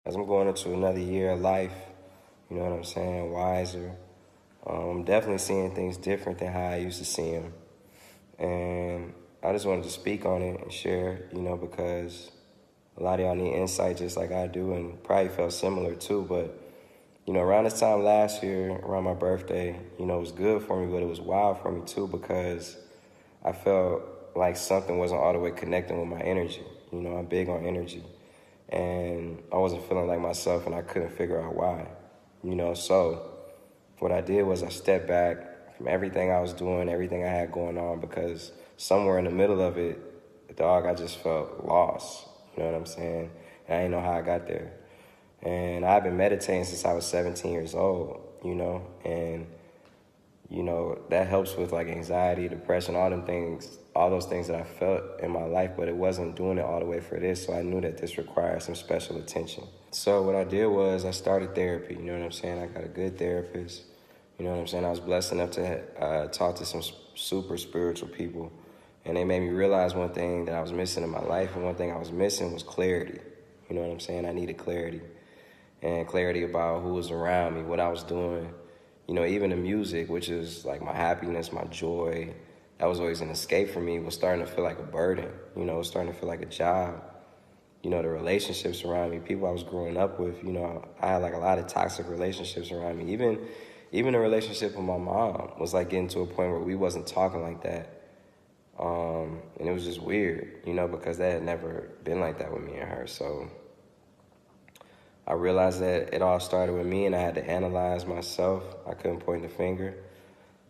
As I'm going into another year of life, you know what I'm saying, wiser, I'm definitely seeing things different than how I used to see them. And I just wanted to speak on it and share, because a lot of y'all need insight just like I do, and probably felt similar too. But, around this time last year, around my birthday, it was good for me, but it was wild for me too, because I felt like something wasn't all the way connecting with my energy. I'm big on energy. And I wasn't feeling like myself, and I couldn't figure out why. So what I did was I stepped back from everything I was doing, everything I had going on, because somewhere in the middle of it, I just felt lost. You know what I'm saying? And I didn't know how I got there. And I've been meditating since I was 17 years old, and that helps with like anxiety, depression, all those things that I felt in my life, but it wasn't doing it all the way for this. So I knew that this required some special attention. So what I did was I started therapy. You know what I'm saying? I got a good therapist. You know what I'm saying? I was blessed enough to talk to some super spiritual people, and they made me realize one thing that I was missing in my life, and one thing I was missing was clarity. You know what I'm saying? I needed clarity, and clarity about who was around me, what I was doing. Even the music, which is like my happiness, my joy, that was always an escape for me, was starting to feel like a burden. It was starting to feel like a job. The relationships around me, people I was growing up with, I had like a lot of toxic relationships around me. Even the relationship with my mom was like getting to a point where we wasn't talking like that. And it was just weird, because that had never been like that with me and her. So I realized that it all started with me, and I had to analyze myself. I couldn't point the finger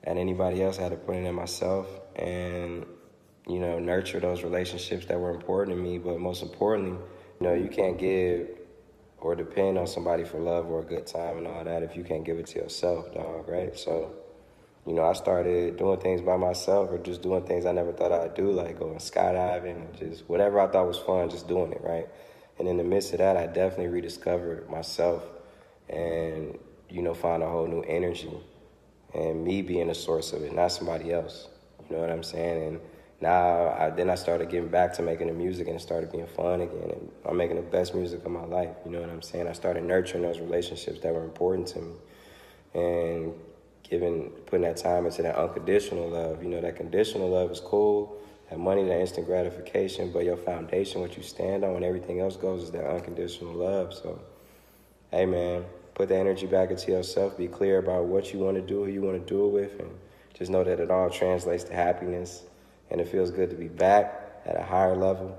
at anybody else. I had to put it in myself and, nurture those relationships that were important to me. But most importantly, you can't give or depend on somebody for love or a good time and all that if you can't give it to yourself, dog, right? So, I started doing things by myself, or just doing things I never thought I'd do, like going skydiving, just whatever I thought was fun, just doing it, right? And in the midst of that, I definitely rediscovered myself and, found a whole new energy, and me being the source of it, not somebody else. You know what I'm saying? And now I started getting back to making the music, and it started being fun again. And I'm making the best music of my life. You know what I'm saying? I started nurturing those relationships that were important to me, and putting that time into that unconditional love. That conditional love is cool. That money, that instant gratification, but your foundation, what you stand on when everything else goes, is that unconditional love. So, hey man, put the energy back into yourself. Be clear about what you want to do, who you want to do it with, and just know that it all translates to happiness. And it feels good to be back at a higher level.